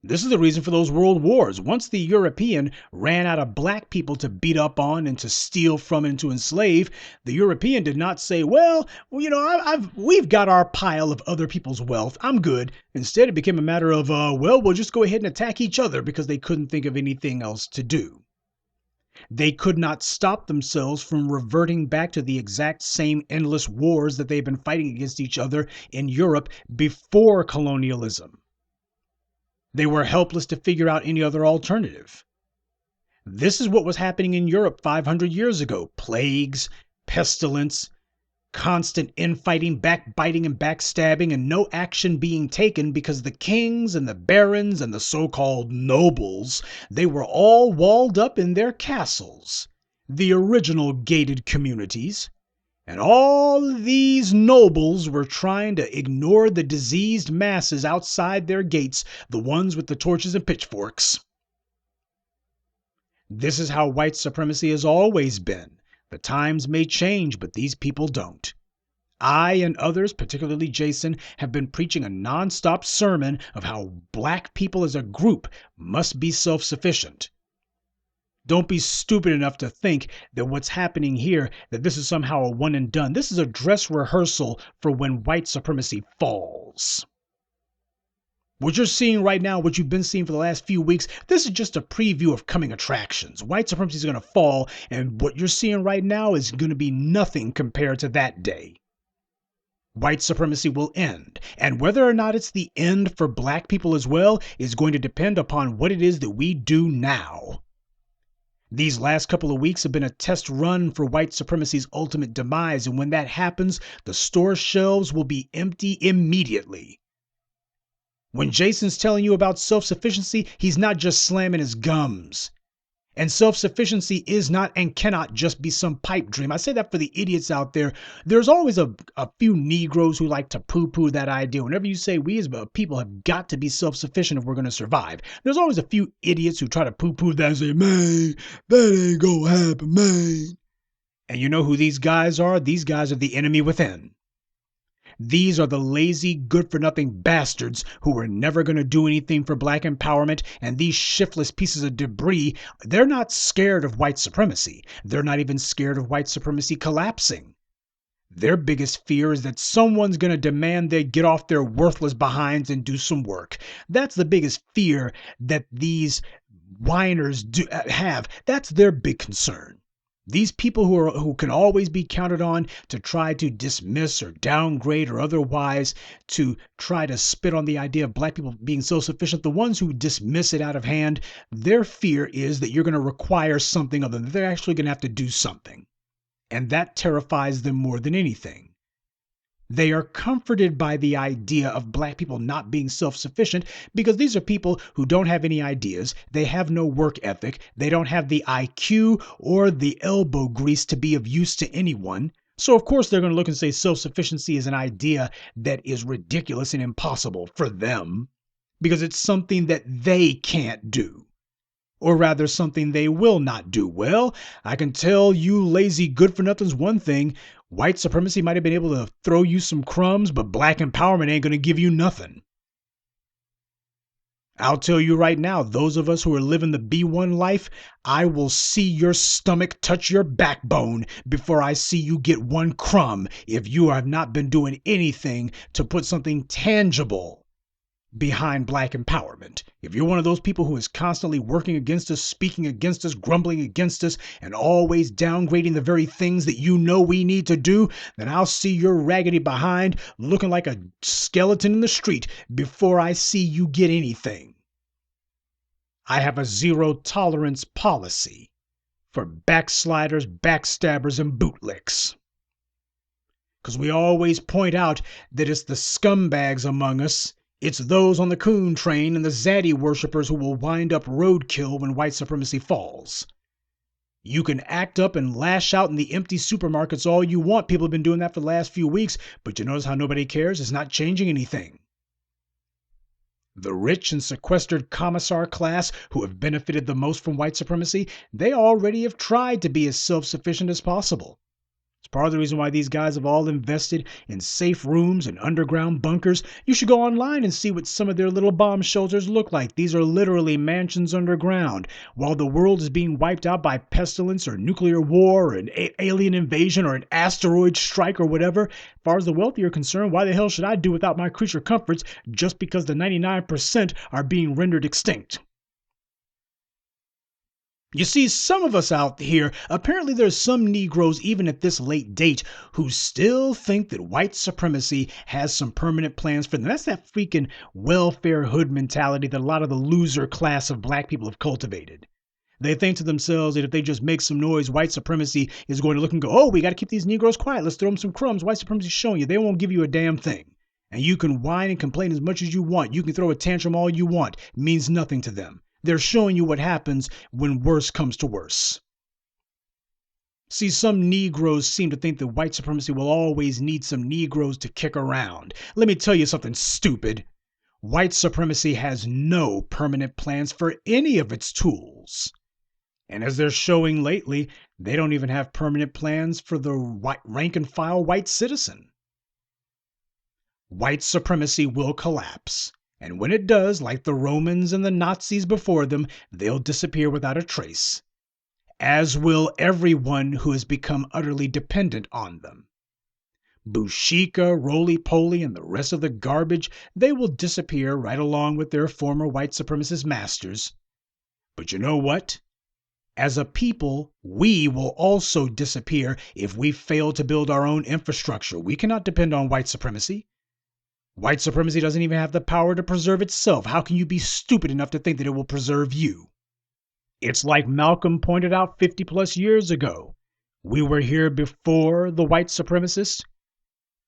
This is the reason for those world wars. Once the European ran out of black people to beat up on and to steal from and to enslave, the European did not say, well, we've got our pile of other people's wealth. I'm good. Instead, it became a matter of, we'll just go ahead and attack each other because they couldn't think of anything else to do. They could not stop themselves from reverting back to the exact same endless wars that they've been fighting against each other in Europe before colonialism. They were helpless to figure out any other alternative. This is what was happening in Europe 500 years ago. Plagues, pestilence, constant infighting, backbiting, and backstabbing, and no action being taken because the kings and the barons and the so-called nobles, they were all walled up in their castles, the original gated communities. And all these nobles were trying to ignore the diseased masses outside their gates, the ones with the torches and pitchforks. This is how white supremacy has always been. The times may change, but these people don't. I and others, particularly Jason, have been preaching a nonstop sermon of how black people as a group must be self-sufficient. Don't be stupid enough to think that what's happening here, that this is somehow a one and done. This is a dress rehearsal for when white supremacy falls. What you're seeing right now, what you've been seeing for the last few weeks, this is just a preview of coming attractions. White supremacy is going to fall, and what you're seeing right now is going to be nothing compared to that day. White supremacy will end, and whether or not it's the end for black people as well is going to depend upon what it is that we do now. These last couple of weeks have been a test run for white supremacy's ultimate demise, and when that happens, the store shelves will be empty immediately. When Jason's telling you about self-sufficiency, he's not just slamming his gums. And self-sufficiency is not and cannot just be some pipe dream. I say that for the idiots out there. There's always a few Negroes who like to poo-poo that idea. Whenever you say we as people have got to be self-sufficient if we're going to survive, there's always a few idiots who try to poo-poo that and say, man, that ain't gonna happen, man. And you know who these guys are? These guys are the enemy within. These are the lazy, good-for-nothing bastards who are never going to do anything for black empowerment, and these shiftless pieces of debris, they're not scared of white supremacy. They're not even scared of white supremacy collapsing. Their biggest fear is that someone's going to demand they get off their worthless behinds and do some work. That's the biggest fear that these whiners have. That's their big concern. These people who can always be counted on to try to dismiss or downgrade or otherwise to try to spit on the idea of black people being self-sufficient, the ones who dismiss it out of hand, their fear is that you're going to require something of them, that they're actually going to have to do something. And that terrifies them more than anything. They are comforted by the idea of black people not being self-sufficient because these are people who don't have any ideas, they have no work ethic, they don't have the IQ or the elbow grease to be of use to anyone. So of course they're going to look and say self-sufficiency is an idea that is ridiculous and impossible for them because it's something that they can't do. Or rather, something they will not do. Well, I can tell you lazy good-for-nothings one thing. White supremacy might have been able to throw you some crumbs, but black empowerment ain't going to give you nothing. I'll tell you right now, those of us who are living the B1 life, I will see your stomach touch your backbone before I see you get one crumb if you have not been doing anything to put something tangible behind black empowerment. If you're one of those people who is constantly working against us, speaking against us, grumbling against us, and always downgrading the very things that you know we need to do, then I'll see your raggedy behind looking like a skeleton in the street before I see you get anything. I have a zero tolerance policy for backsliders, backstabbers, and bootlicks. Because we always point out that it's the scumbags among us. It's those on the coon train and the zaddy worshippers who will wind up roadkill when white supremacy falls. You can act up and lash out in the empty supermarkets all you want. People have been doing that for the last few weeks, but you notice how nobody cares? It's not changing anything. The rich and sequestered commissar class who have benefited the most from white supremacy, they already have tried to be as self-sufficient as possible. It's part of the reason why these guys have all invested in safe rooms and underground bunkers. You should go online and see what some of their little bomb shelters look like. These are literally mansions underground. While the world is being wiped out by pestilence or nuclear war or an alien invasion or an asteroid strike or whatever, as far as the wealthy are concerned, why the hell should I do without my creature comforts just because the 99% are being rendered extinct? You see, some of us out here, apparently there's some Negroes even at this late date who still think that white supremacy has some permanent plans for them. That's that freaking welfare hood mentality that a lot of the loser class of black people have cultivated. They think to themselves that if they just make some noise, white supremacy is going to look and go, oh, we got to keep these Negroes quiet. Let's throw them some crumbs. White supremacy is showing you. They won't give you a damn thing. And you can whine and complain as much as you want. You can throw a tantrum all you want. It means nothing to them. They're showing you what happens when worse comes to worse. See, some Negroes seem to think that white supremacy will always need some Negroes to kick around. Let me tell you something stupid. White supremacy has no permanent plans for any of its tools. And as they're showing lately, they don't even have permanent plans for the rank and file white citizen. White supremacy will collapse. And when it does, like the Romans and the Nazis before them, they'll disappear without a trace. as will everyone who has become utterly dependent on them. Bushika, roly-poly, and the rest of the garbage, they will disappear right along with their former white supremacist masters. But you know what? As a people, we will also disappear if we fail to build our own infrastructure. We cannot depend on white supremacy. White supremacy doesn't even have the power to preserve itself. How can you be stupid enough to think that it will preserve you? It's like Malcolm pointed out 50 plus years ago. We were here before the white supremacists.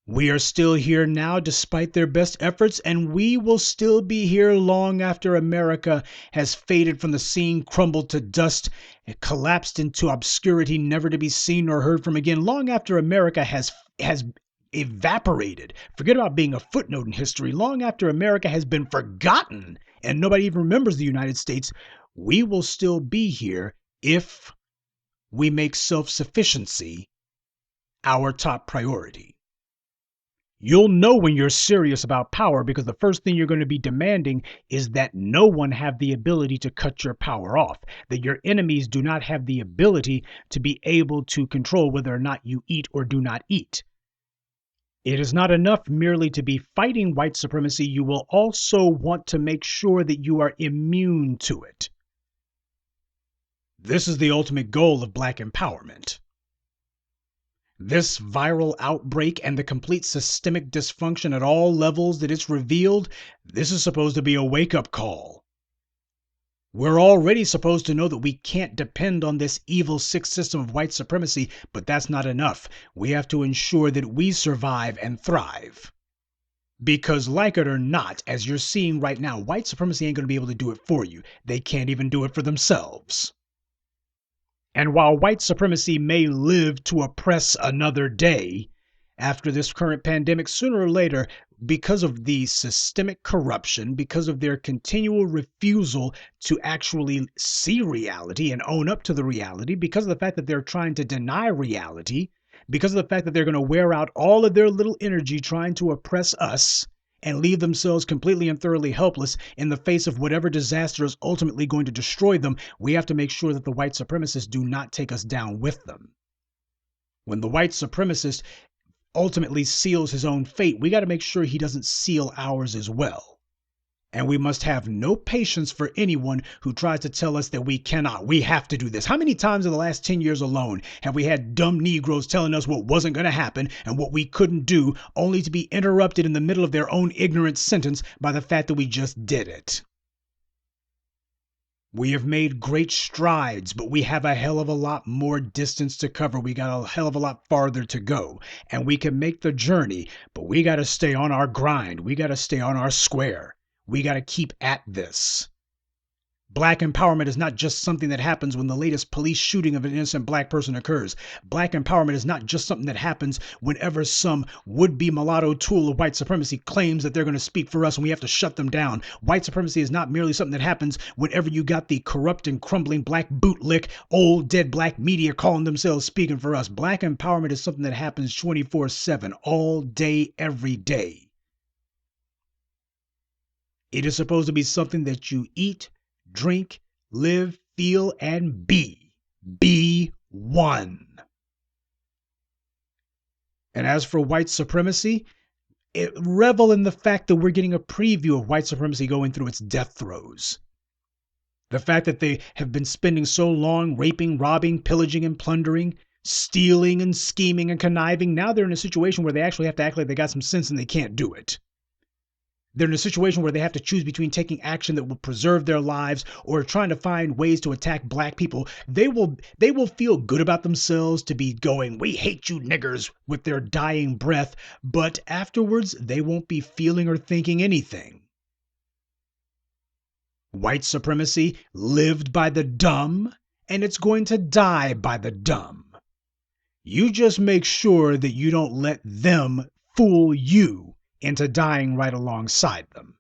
We are still here now despite their best efforts, and we will still be here long after America has faded from the scene, crumbled to dust, and collapsed into obscurity never to be seen or heard from again, long after America has evaporated. Forget about being a footnote in history. Long after America has been forgotten and nobody even remembers the United States, we will still be here if we make self-sufficiency our top priority. You'll know when you're serious about power because the first thing you're going to be demanding is that no one have the ability to cut your power off, that your enemies do not have the ability to be able to control whether or not you eat or do not eat. It is not enough merely to be fighting white supremacy. You will also want to make sure that you are immune to it. This is the ultimate goal of Black empowerment. This viral outbreak and the complete systemic dysfunction at all levels that it's revealed, this is supposed to be a wake-up call. We're already supposed to know that we can't depend on this evil sick system of white supremacy, but that's not enough. We have to ensure that we survive and thrive. Because like it or not, as you're seeing right now, white supremacy ain't going to be able to do it for you. They can't even do it for themselves. And while white supremacy may live to oppress another day, after this current pandemic, sooner or later, because of the systemic corruption, because of their continual refusal to actually see reality and own up to the reality, because of the fact that they're trying to deny reality, because of the fact that they're going to wear out all of their little energy trying to oppress us and leave themselves completely and thoroughly helpless in the face of whatever disaster is ultimately going to destroy them, we have to make sure that the white supremacists do not take us down with them. When the white supremacist ultimately seals his own fate, we got to make sure he doesn't seal ours as well. And we must have no patience for anyone who tries to tell us that we cannot. We have to do this. How many times in the last 10 years alone have we had dumb Negroes telling us what wasn't going to happen and what we couldn't do, only to be interrupted in the middle of their own ignorant sentence by the fact that we just did it? We have made great strides, but we have a hell of a lot more distance to cover. We got a hell of a lot farther to go, and we can make the journey, but we got to stay on our grind. We got to stay on our square. We got to keep at this. Black empowerment is not just something that happens when the latest police shooting of an innocent black person occurs. Black empowerment is not just something that happens whenever some would-be mulatto tool of white supremacy claims that they're going to speak for us and we have to shut them down. White supremacy is not merely something that happens whenever you got the corrupt and crumbling black bootlick, old dead black media calling themselves speaking for us. Black empowerment is something that happens 24/7, all day, every day. It is supposed to be something that you eat, drink, live, feel, and be. Be one. And as for white supremacy, revel in the fact that we're getting a preview of white supremacy going through its death throes. The fact that they have been spending so long raping, robbing, pillaging, and plundering, stealing and scheming and conniving, now they're in a situation where they actually have to act like they got some sense and they can't do it. They're in a situation where they have to choose between taking action that will preserve their lives or trying to find ways to attack black people. They will feel good about themselves to be going, "We hate you niggers," with their dying breath, but afterwards they won't be feeling or thinking anything. White supremacy lived by the dumb, and it's going to die by the dumb. You just make sure that you don't let them fool you into dying right alongside them.